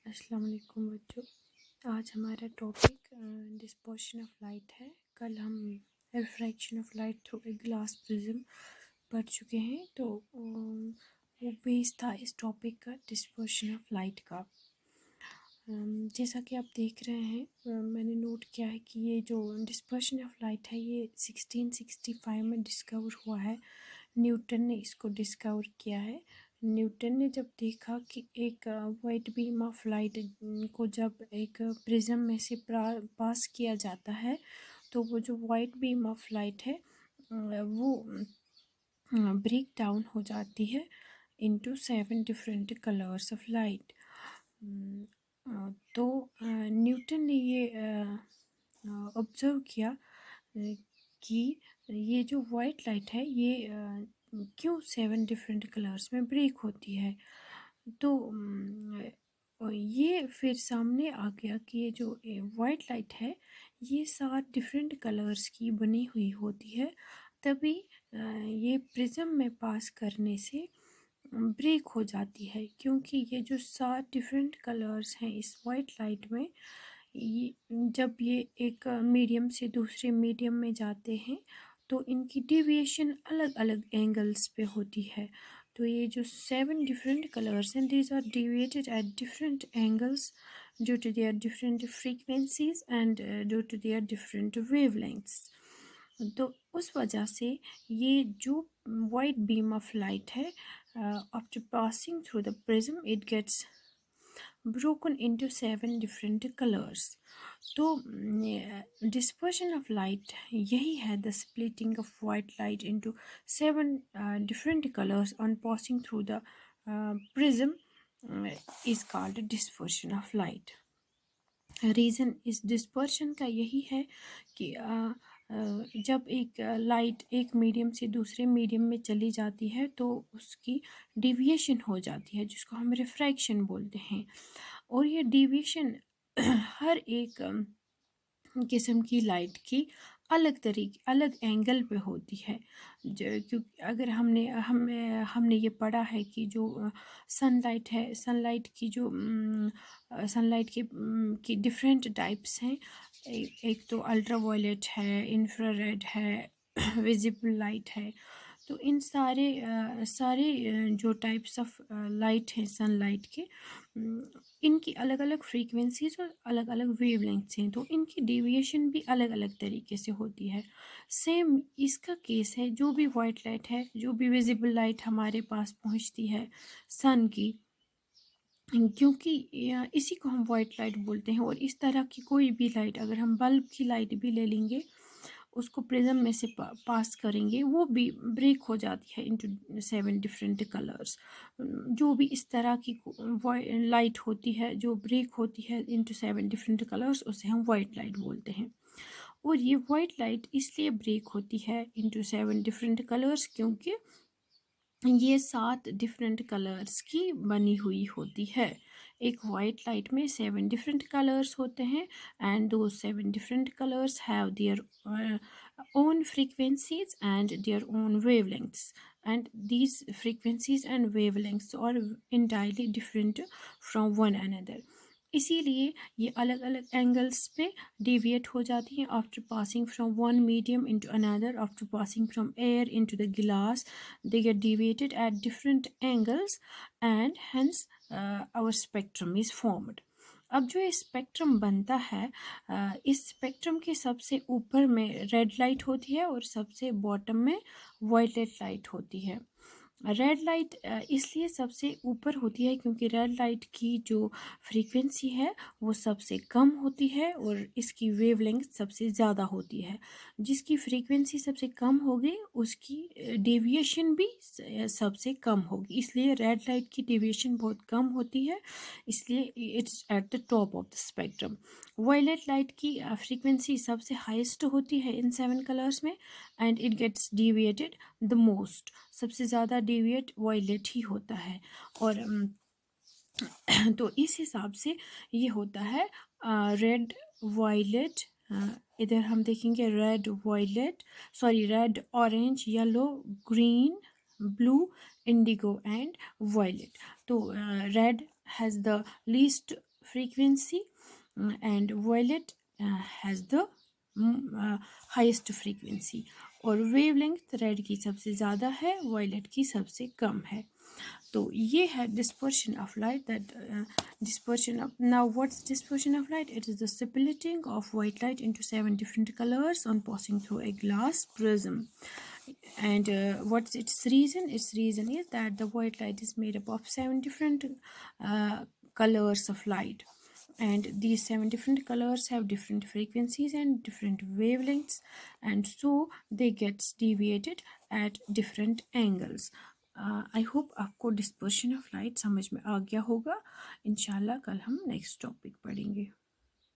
अस्सलाम वालेकुम बच्चों। आज हमारा टॉपिक डिस्पर्शन ऑफ लाइट है। कल हम refraction of light through a glass prism पढ़ चुके हैं, तो वो बेस था इस टॉपिक का, डिस्पर्शन ऑफ लाइट का। जैसा कि आप देख रहे हैं, मैंने नोट किया है कि ये जो डिस्पर्शन ऑफ लाइट है ये 1665 में डिस्कवर हुआ है। न्यूटन ने इसको डिस्कवर किया है। न्यूटन ने जब देखा कि एक वाइट बीम ऑफ लाइट को जब एक प्रिज्म में से पास किया जाता है, तो वो जो वाइट बीम ऑफ लाइट है वो ब्रेक डाउन हो जाती है into 7 different colours of light. तो न्यूटन ने ये ऑब्ज़र्व किया कि ये जो वाइट लाइट है ये क्यों 7 डिफरेंट कलर्स में ब्रेक होती है। तो ये फिर सामने आ गया कि ये जो वाइट लाइट है ये 7 डिफरेंट कलर्स की बनी हुई होती है, तभी ये प्रिज्म में पास करने से ब्रेक हो जाती है। क्योंकि ये जो 7 डिफरेंट कलर्स हैं इस वाइट लाइट में, ये जब ये एक मीडियम से दूसरे मीडियम में जाते हैं तो इनकी डेविएशन अलग अलग एंगल्स पे होती है। तो ये जो 7 डिफरेंट कलर्स हैं, these are deviated at different angles due to their different frequencies and due to their different wavelengths. तो उस वजह से ये जो वाइट बीम ऑफ लाइट है, after passing through the prism it gets broken into 7 different colors. तो dispersion of light यही है, the splitting of white light into 7 different colors on passing through the prism is called dispersion of light. Reason इस dispersion का यही है कि जब एक लाइट एक मीडियम से दूसरे मीडियम में चली जाती है तो उसकी डिविएशन हो जाती है, जिसको हम रिफ्रैक्शन बोलते हैं। और ये डिविएशन हर एक किस्म की लाइट की अलग एंगल पे होती है। क्योंकि अगर हमने ये पढ़ा है कि जो सनलाइट है, सनलाइट की जो सनलाइट की डिफरेंट टाइप्स हैं। एक तो अल्ट्रा वायलेट है, इंफ्रारेड है, विजिबल लाइट है। तो इन सारे जो टाइप्स ऑफ लाइट हैं सनलाइट के, इनकी अलग अलग फ्रीक्वेंसीज और अलग अलग वेवलेंथ्स हैं, तो इनकी डेविएशन भी अलग अलग तरीके से होती है। सेम इसका केस है, जो भी वाइट लाइट है, जो भी विजिबल लाइट हमारे पास पहुंचती है सन की, क्योंकि इसी को हम वाइट लाइट बोलते हैं। और इस तरह की कोई भी लाइट, अगर हम बल्ब की लाइट भी ले लेंगे, उसको प्रिज्म में से पास करेंगे, वो भी ब्रेक हो जाती है इनटू 7 डिफरेंट कलर्स। जो भी इस तरह की लाइट होती है जो ब्रेक होती है इनटू 7 डिफरेंट कलर्स, उसे हम वाइट लाइट बोलते हैं। और ये वाइट लाइट इसलिए ब्रेक होती है इनटू 7 डिफरेंट कलर्स क्योंकि ये 7 डिफरेंट कलर्स की बनी हुई होती है। एक वाइट लाइट में 7 डिफरेंट कलर्स होते हैं, एंड दो 7 different colours have their own frequencies and their own wavelengths, and these frequencies and wavelengths are entirely different from one another. इसीलिए ये अलग अलग एंगल्स पे डेविएट हो जाती हैं after passing from one medium into another, after passing from air into the गिलास, they get deviated at different angles and hence our spectrum is formed. अब जो ये स्पेक्ट्रम बनता है, इस स्पेक्ट्रम के सबसे ऊपर में रेड लाइट होती है और सबसे बॉटम में वायलेट लाइट होती है। रेड लाइट इसलिए सबसे ऊपर होती है क्योंकि रेड लाइट की जो फ्रीक्वेंसी है वो सबसे कम होती है और इसकी वेवलेंथ सबसे ज़्यादा होती है। जिसकी फ्रीक्वेंसी सबसे कम होगी उसकी डेविएशन भी सबसे कम होगी, इसलिए रेड लाइट की डेविएशन बहुत कम होती है, इसलिए it's at the top of the spectrum. Violet light की फ्रीक्वेंसी सबसे हाईएस्ट होती है इन 7 कलर्स में, and it gets deviated the most. सबसे ज़्यादा डेविएट वायलेट ही होता है। और तो इस हिसाब से ये होता है रेड वायलेट। इधर हम देखेंगे red violet, sorry red orange yellow green blue indigo and violet. तो red has the least frequency and violet has the highest frequency और वेवलेंथ रेड की सबसे ज़्यादा है, वायलेट की सबसे कम है. तो ये है dispersion of light. That dispersion of, now what's dispersion of light? It is the splitting of white light into 7 different colors on passing through a glass prism. And what's its reason? Its reason is that the white light is made up of 7 different colors of light, and these 7 different colors have different frequencies and different wavelengths, and so they get deviated at different angles. I hope आपको dispersion of light समझ में आ गया होगा. इंशाल्लाह कल हम next topic पढ़ेंगे.